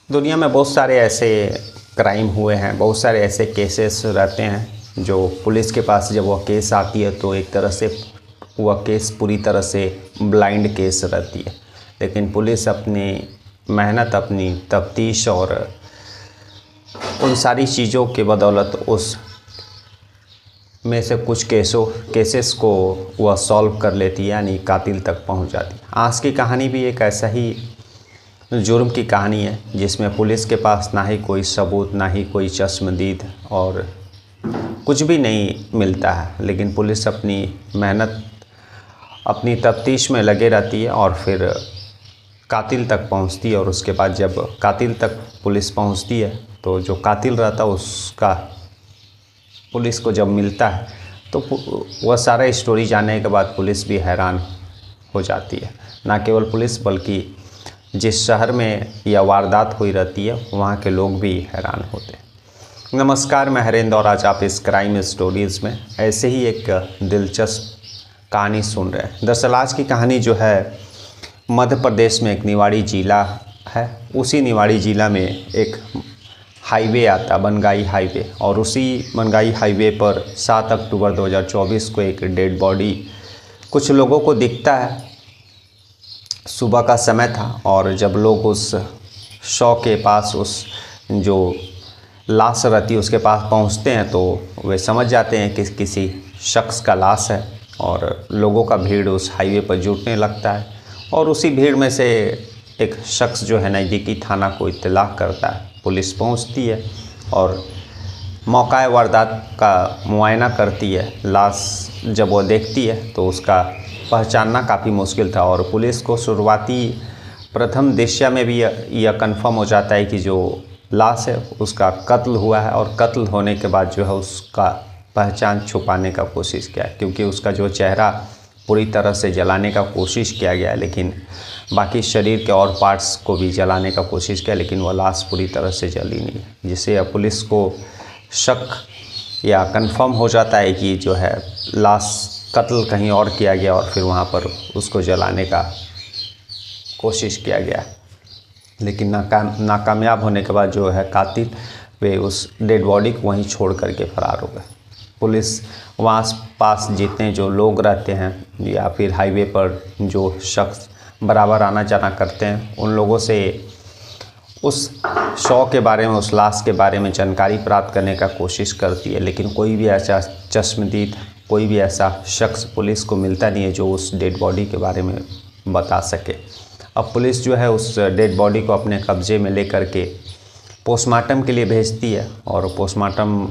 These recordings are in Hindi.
दुनिया में बहुत सारे ऐसे क्राइम हुए हैं, बहुत सारे ऐसे केसेस रहते हैं जो पुलिस के पास जब वह केस आती है तो एक तरह से वह केस पूरी तरह से ब्लाइंड केस रहती है। लेकिन पुलिस अपनी मेहनत, अपनी तफ्तीश और उन सारी चीज़ों के बदौलत उस में से कुछ केसेस को वह सॉल्व कर लेती है, यानी कातिल तक पहुंच जाती है। आज की कहानी भी एक ऐसा ही जुर्म की कहानी है जिसमें पुलिस के पास ना ही कोई सबूत, ना ही कोई चश्मदीद और कुछ भी नहीं मिलता है, लेकिन पुलिस अपनी मेहनत, अपनी तफ्तीश में लगे रहती है और फिर कातिल तक पहुंचती है। और उसके बाद जब कातिल तक पुलिस पहुंचती है तो जो कातिल रहता है उसका पुलिस को जब मिलता है तो वह सारा स्टोरी जानने के बाद पुलिस भी हैरान हो जाती है। ना केवल पुलिस बल्कि जिस शहर में यह वारदात हुई रहती है वहाँ के लोग भी हैरान होते हैं। नमस्कार, मैं हरेंद्र और आज आप इस क्राइम स्टोरीज़ में ऐसे ही एक दिलचस्प कहानी सुन रहे हैं। दरअसल आज की कहानी जो है मध्य प्रदेश में एक निवाड़ी ज़िला है। उसी निवाड़ी ज़िला में एक हाईवे आता, बनगाई हाईवे, और उसी बनगाई हाईवे पर 7 अक्टूबर 2024 को एक डेड बॉडी कुछ लोगों को दिखता है। सुबह का समय था और जब लोग उस शव के पास, उस जो लाश रहती है उसके पास पहुंचते हैं तो वे समझ जाते हैं कि किसी शख्स का लाश है और लोगों का भीड़ उस हाईवे पर जुटने लगता है। और उसी भीड़ में से एक शख्स जो है नज़दीकी थाना को इत्तला करता है। पुलिस पहुंचती है और मौका वारदात का मुआयना करती है। लाश जब वो देखती है तो उसका पहचानना काफ़ी मुश्किल था और पुलिस को शुरुआती प्रथम दृश्य में भी यह कन्फर्म हो जाता है कि जो लाश है उसका कत्ल हुआ है। और कत्ल होने के बाद जो है उसका पहचान छुपाने का कोशिश किया है, क्योंकि उसका जो चेहरा पूरी तरह से जलाने का कोशिश किया गया है, लेकिन बाकी शरीर के और पार्ट्स को भी जलाने का कोशिश किया, लेकिन वह लाश पूरी तरह से जली नहीं है, जिससे पुलिस को शक या कंफर्म हो जाता है कि जो है लाश कत्ल कहीं और किया गया और फिर वहाँ पर उसको जलाने का कोशिश किया गया। लेकिन नाकामयाब होने के बाद जो है कातिल वे उस डेड बॉडी को वहीं छोड़ करके फरार हो गए। पुलिस वहाँ पास जितने जो लोग रहते हैं या फिर हाईवे पर जो शख्स बराबर आना जाना करते हैं उन लोगों से उस शव के बारे में, उस लाश के बारे में जानकारी प्राप्त करने का कोशिश करती है, लेकिन कोई भी ऐसा चश्मदीद, कोई भी ऐसा शख्स पुलिस को मिलता नहीं है जो उस डेड बॉडी के बारे में बता सके। अब पुलिस जो है उस डेड बॉडी को अपने कब्जे में लेकर के पोस्टमार्टम के लिए भेजती है और पोस्टमार्टम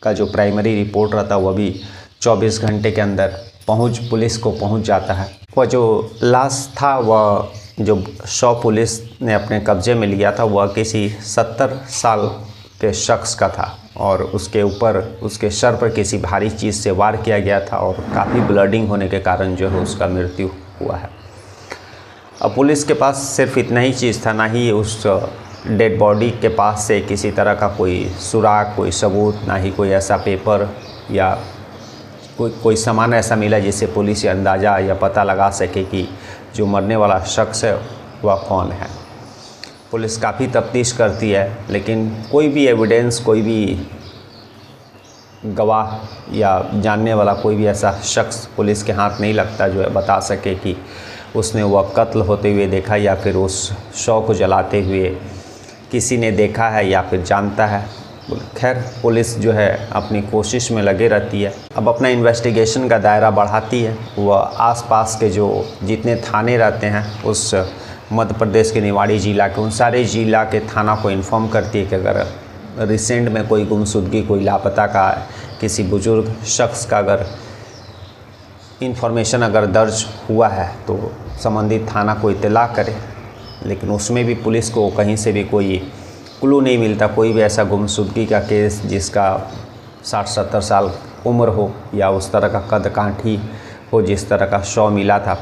का जो प्राइमरी रिपोर्ट रहता है वह भी 24 घंटे के अंदर पुलिस को पहुंच जाता है। वह जो लाश था, वह जो शव पुलिस ने अपने कब्जे में लिया था वह किसी 70 साल के शख्स का था और उसके ऊपर, उसके सर पर किसी भारी चीज़ से वार किया गया था और काफ़ी ब्लडिंग होने के कारण जो है उसका मृत्यु हुआ है। अब पुलिस के पास सिर्फ इतना ही चीज़ था, ना ही उस डेड बॉडी के पास से किसी तरह का कोई सुराग, कोई सबूत, ना ही कोई ऐसा पेपर या कोई सामान ऐसा मिला जिससे पुलिस ये अंदाज़ा या पता लगा सके कि जो मरने वाला शख्स है वह कौन है। पुलिस काफ़ी तफ्तीश करती है, लेकिन कोई भी एविडेंस, कोई भी गवाह या जानने वाला कोई भी ऐसा शख्स पुलिस के हाथ नहीं लगता जो है बता सके कि उसने वह कत्ल होते हुए देखा या फिर उस शव को जलाते हुए किसी ने देखा है या फिर जानता है। खैर, पुलिस जो है अपनी कोशिश में लगे रहती है। अब अपना इन्वेस्टिगेशन का दायरा बढ़ाती है। वह आसपास के जो जितने थाने रहते हैं उस मध्य प्रदेश के निवाड़ी ज़िला के, उन सारे ज़िला के थाना को इन्फॉर्म करती है कि अगर रिसेंट में कोई गुमशुदगी, कोई लापता का, किसी बुजुर्ग शख्स का अगर इन्फॉर्मेशन अगर दर्ज हुआ है तो संबंधित थाना को इत्तला करे। लेकिन उसमें भी पुलिस को कहीं से भी कोई क्लू नहीं मिलता, कोई भी ऐसा गुमशुदगी का केस जिसका 60-70 साल उम्र हो या उस तरह का कद काठी हो जिस तरह का शव मिला था।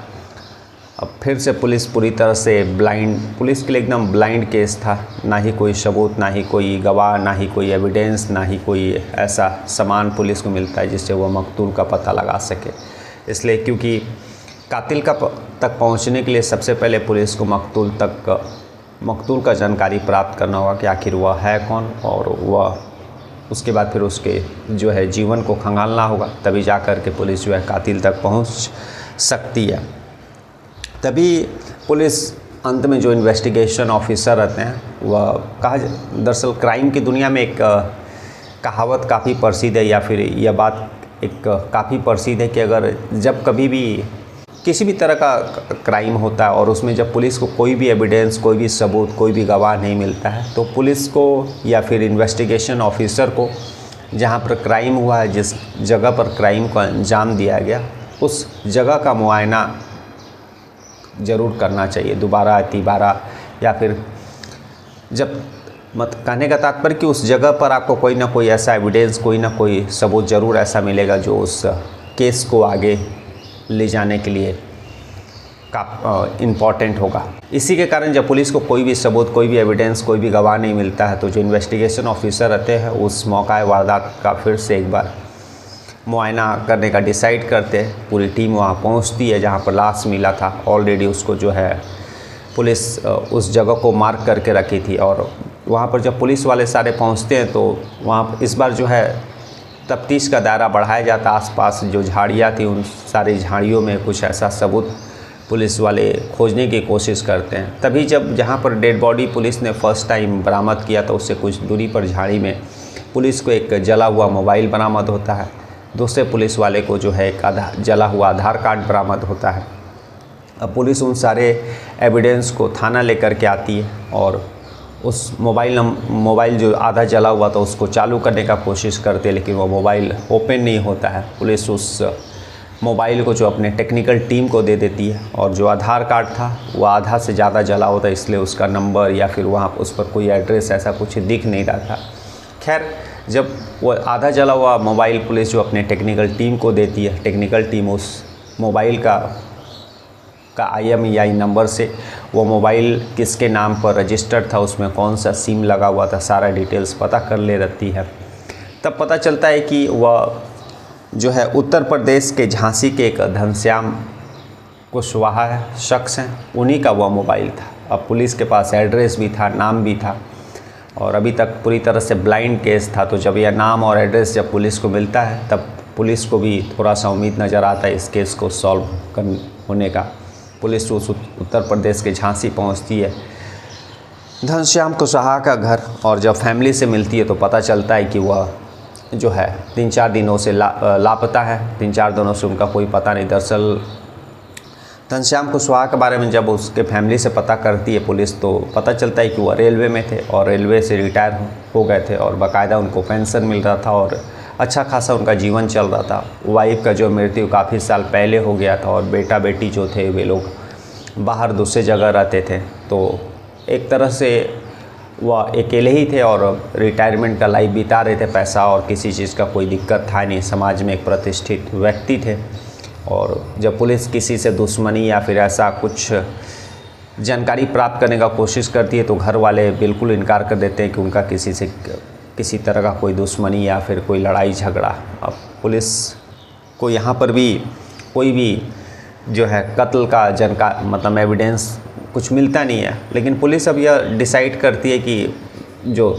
अब फिर से पुलिस पूरी तरह से ब्लाइंड, पुलिस के लिए एकदम ब्लाइंड केस था। ना ही कोई सबूत, ना ही कोई गवाह, ना ही कोई एविडेंस, ना ही कोई ऐसा सामान पुलिस को मिलता है जिससे वह मकतूल का पता लगा सके। इसलिए क्योंकि कातिल तक पहुंचने के लिए सबसे पहले पुलिस को मकतूल तक मकतूल का जानकारी प्राप्त करना होगा कि आखिर वह है कौन, और वह उसके बाद फिर उसके जो है जीवन को खंगालना होगा, तभी जा कर के पुलिस जो है कातिल तक पहुंच सकती है। तभी पुलिस अंत में जो इन्वेस्टिगेशन ऑफिसर रहते हैं वह दरअसल क्राइम की दुनिया में एक कहावत काफ़ी प्रसिद्ध है, या फिर यह बात एक काफ़ी प्रसिद्ध है कि अगर जब कभी भी किसी भी तरह का क्राइम होता है और उसमें जब पुलिस को कोई भी एविडेंस, कोई भी सबूत, कोई भी गवाह नहीं मिलता है, तो पुलिस को या फिर इन्वेस्टिगेशन ऑफिसर को जहां पर क्राइम हुआ है, जिस जगह पर क्राइम को अंजाम दिया गया, उस जगह का मुआयना ज़रूर करना चाहिए दोबारा, तिबारा, या फिर जब कहने का तात्पर्य कि उस जगह पर आपको कोई ना कोई ऐसा एविडेंस, कोई ना कोई सबूत ज़रूर ऐसा मिलेगा जो उस केस को आगे ले जाने के लिए इम्पॉर्टेंट होगा। इसी के कारण जब पुलिस को कोई भी सबूत, कोई भी एविडेंस, कोई भी गवाह नहीं मिलता है, तो जो इन्वेस्टिगेशन ऑफिसर रहते हैं उस मौका वारदात का फिर से एक बार मुआयना करने का डिसाइड करते हैं। पूरी टीम वहाँ पहुँचती है जहाँ पर लाश मिला था। ऑलरेडी उसको जो है पुलिस उस जगह को मार्क करके रखी थी, और वहाँ पर जब पुलिस वाले सारे पहुँचते हैं तो वहाँ इस बार जो है तफ्तीश का दायरा बढ़ाया जाता। आसपास जो झाड़ियाँ थी उन सारी झाड़ियों में कुछ ऐसा सबूत पुलिस वाले खोजने की कोशिश करते हैं। तभी जब जहाँ पर डेड बॉडी पुलिस ने फर्स्ट टाइम बरामद किया था, उससे कुछ दूरी पर झाड़ी में पुलिस को एक जला हुआ मोबाइल बरामद होता है। दूसरे पुलिस वाले को जो है एक जला हुआ आधार कार्ड बरामद होता है। अब पुलिस उन सारे एविडेंस को थाना लेकर के आती है और उस मोबाइल जो आधा जला हुआ था उसको चालू करने का कोशिश करते हैं, लेकिन वो मोबाइल ओपन नहीं होता है। पुलिस उस मोबाइल को जो अपने टेक्निकल टीम को दे देती है, और जो आधार कार्ड था वो आधा से ज़्यादा जला होता है, इसलिए उसका नंबर या फिर वहाँ उस पर कोई एड्रेस ऐसा कुछ दिख नहीं रहा था। खैर, जब वो आधा जला हुआ मोबाइल पुलिस जो अपने टेक्निकल टीम को देती है, टेक्निकल टीम उस मोबाइल का IMEI नंबर से वो मोबाइल किसके नाम पर रजिस्टर्ड था, उसमें कौन सा सिम लगा हुआ था, सारा डिटेल्स पता कर ले रहती है। तब पता चलता है कि वह जो है उत्तर प्रदेश के झांसी के एक घनश्याम कुशवाहा शख्स हैं, उन्हीं का वह मोबाइल था। अब पुलिस के पास एड्रेस भी था, नाम भी था, और अभी तक पूरी तरह से ब्लाइंड केस था। तो जब यह नाम और एड्रेस जब पुलिस को मिलता है, तब पुलिस को भी थोड़ा सा उम्मीद नज़र आता है इस केस को सॉल्व होने का। पुलिस उस उत्तर प्रदेश के झांसी पहुंचती है, घनश्याम कुशवाहा का घर, और जब फैमिली से मिलती है तो पता चलता है कि वह जो है 3-4 दिनों से लापता है। 3-4 दिनों से उनका कोई पता नहीं। दरअसल घनश्याम कुशवाहा के बारे में जब उसके फैमिली से पता करती है पुलिस, तो पता चलता है कि वह रेलवे में थे और रेलवे से रिटायर हो गए थे, और बाकायदा उनको पेंशन मिल रहा था और अच्छा खासा उनका जीवन चल रहा था। वाइफ का जो मृत्यु काफ़ी साल पहले हो गया था, और बेटा बेटी जो थे वे लोग बाहर दूसरे जगह रहते थे। तो एक तरह से वह अकेले ही थे और रिटायरमेंट का लाइफ बिता रहे थे। पैसा और किसी चीज़ का कोई दिक्कत था नहीं, समाज में एक प्रतिष्ठित व्यक्ति थे। और जब पुलिस किसी से दुश्मनी या फिर ऐसा कुछ जानकारी प्राप्त करने का कोशिश करती है, तो घर वाले बिल्कुल इनकार कर देते हैं कि उनका किसी से किसी तरह का कोई दुश्मनी या फिर कोई लड़ाई झगड़ा। अब पुलिस को यहाँ पर भी कोई भी जो है कत्ल का मतलब एविडेंस कुछ मिलता नहीं है, लेकिन पुलिस अब यह डिसाइड करती है कि जो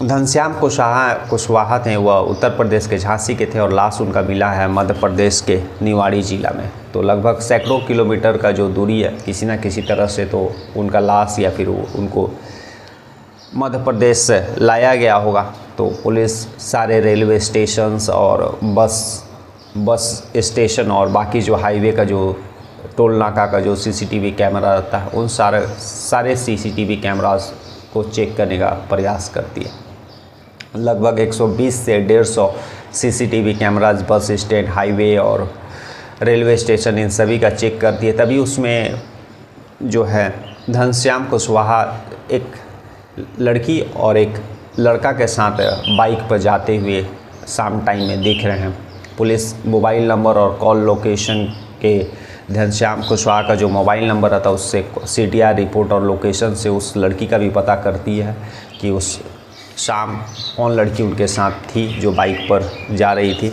घनश्याम कुशवाहा थे वह उत्तर प्रदेश के झांसी के थे, और लाश उनका मिला है मध्य प्रदेश के निवाड़ी जिला में। तो लगभग सैकड़ों किलोमीटर का जो दूरी है, किसी न किसी तरह से तो उनका लाश या फिर उनको मध्य प्रदेश से लाया गया होगा। तो पुलिस सारे रेलवे स्टेशंस और बस स्टेशन और बाकी जो हाईवे का जो टोल नाका का जो सीसीटीवी कैमरा रहता है, उन सारे सीसीटीवी कैमरास को चेक करने का प्रयास करती है। लगभग 120 से 150 CCTV cameras bus stand, highway और रेलवे स्टेशन, इन सभी का चेक करती है। तभी उसमें जो है घनश्याम कुशवाहा एक लड़की और एक लड़का के साथ बाइक पर जाते हुए शाम टाइम में दिख रहे हैं। पुलिस मोबाइल नंबर और कॉल लोकेशन के घनश्याम कुशवाहा का जो मोबाइल नंबर रहता है उससे CTR रिपोर्ट और लोकेशन से उस लड़की का भी पता करती है कि उस शाम कौन लड़की उनके साथ थी जो बाइक पर जा रही थी।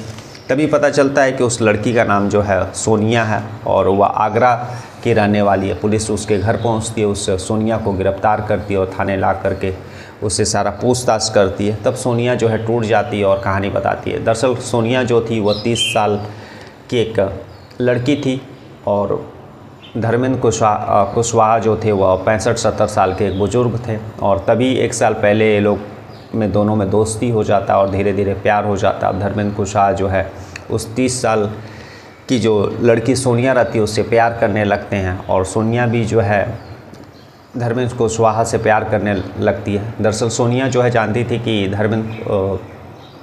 तभी पता चलता है कि उस लड़की का नाम जो है सोनिया है और वह आगरा की रहने वाली है। पुलिस उसके घर पहुंचती है, उस सोनिया को गिरफ्तार करती है और थाने ला करके उससे सारा पूछताछ करती है। तब सोनिया जो है टूट जाती है और कहानी बताती है। दरअसल सोनिया जो थी वह 30 साल की एक लड़की थी और धर्मेंद्र कुशवाहा जो थे वह 65-70 साल के एक बुज़ुर्ग थे। और तभी 1 साल पहले ये लोग में दोनों में दोस्ती हो जाता और धीरे धीरे प्यार हो जाता। धर्मेंद्र कुशवाहा जो है उस 30 साल की जो लड़की सोनिया रहती है उससे प्यार करने लगते हैं और सोनिया भी जो है धर्मेंद्र कुशवाहा से प्यार करने लगती है। दरअसल सोनिया जो है जानती थी कि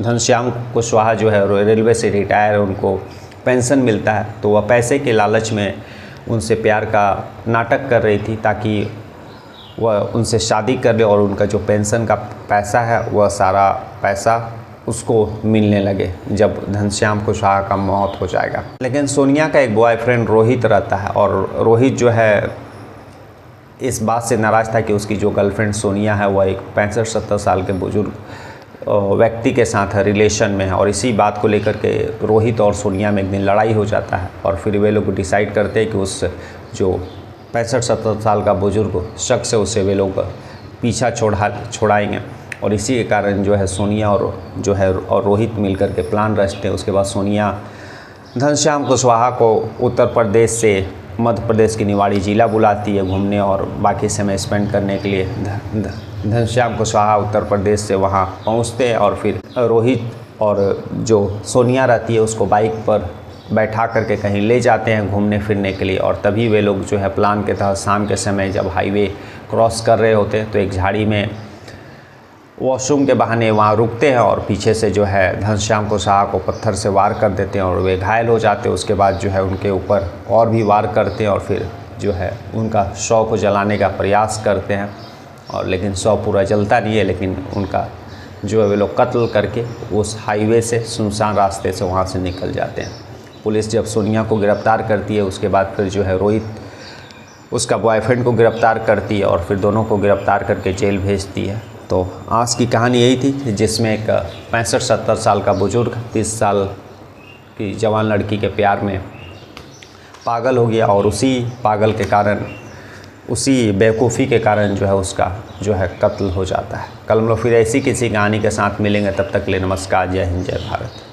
घनश्याम कुशवाहा जो है रेलवे से रिटायर है, उनको पेंशन मिलता है, तो वह पैसे के लालच में उनसे प्यार का नाटक कर रही थी ताकि वह उनसे शादी कर ले और उनका जो पेंशन का पैसा है वह सारा पैसा उसको मिलने लगे जब घनश्याम कुशवाहा का मौत हो जाएगा। लेकिन सोनिया का एक बॉयफ्रेंड रोहित रहता है और रोहित जो है इस बात से नाराज़ था कि उसकी जो गर्लफ्रेंड सोनिया है वह एक 65-70 साल के बुजुर्ग व्यक्ति के साथ रिलेशन में है। और इसी बात को लेकर के रोहित और सोनिया में एक दिन लड़ाई हो जाता है और फिर वे लोग डिसाइड करते हैं कि उस जो 65-70 साल का बुजुर्ग शख्स है उसे वे लोग पीछा छोड़ाएंगे। और इसी के कारण जो है सोनिया और रोहित मिलकर के प्लान रचते हैं। उसके बाद सोनिया घनश्याम कुशवाहा को उत्तर प्रदेश से मध्य प्रदेश की निवाड़ी जिला बुलाती है घूमने और बाकी समय स्पेंड करने के लिए। घनश्याम कुशवाहा उत्तर प्रदेश से वहाँ पहुँचते हैं और फिर रोहित और जो सोनिया रहती है उसको बाइक पर बैठा करके कहीं ले जाते हैं घूमने फिरने के लिए। और तभी वे लोग जो है प्लान के तहत शाम के समय जब हाईवे क्रॉस कर रहे होते हैं तो एक झाड़ी में वॉशरूम के बहाने वहाँ रुकते हैं और पीछे से जो है घनश्याम कुशवाहा को पत्थर से वार कर देते हैं और वे घायल हो जाते हैं। उसके बाद जो है उनके ऊपर और भी वार करते हैं और फिर जो है उनका शव को जलाने का प्रयास करते हैं और लेकिन शव पूरा जलता नहीं है, लेकिन उनका जो है वे लोग कत्ल करके उस हाईवे से सुनसान रास्ते से वहाँ से निकल जाते हैं। पुलिस जब सोनिया को गिरफ़्तार करती है उसके बाद फिर जो है रोहित उसका बॉयफ्रेंड को गिरफ़्तार करती है और फिर दोनों को गिरफ़्तार करके जेल भेजती है। तो आज की कहानी यही थी जिसमें एक 65-70 साल का बुज़ुर्ग 30 साल की जवान लड़की के प्यार में पागल हो गया और उसी पागल के कारण, उसी बेवकूफ़ी के कारण जो है उसका जो है कत्ल हो जाता है। कल हम लोग फिर ऐसी किसी कहानी के साथ मिलेंगे, तब तक के लिए नमस्कार, जय हिंद, जय भारत।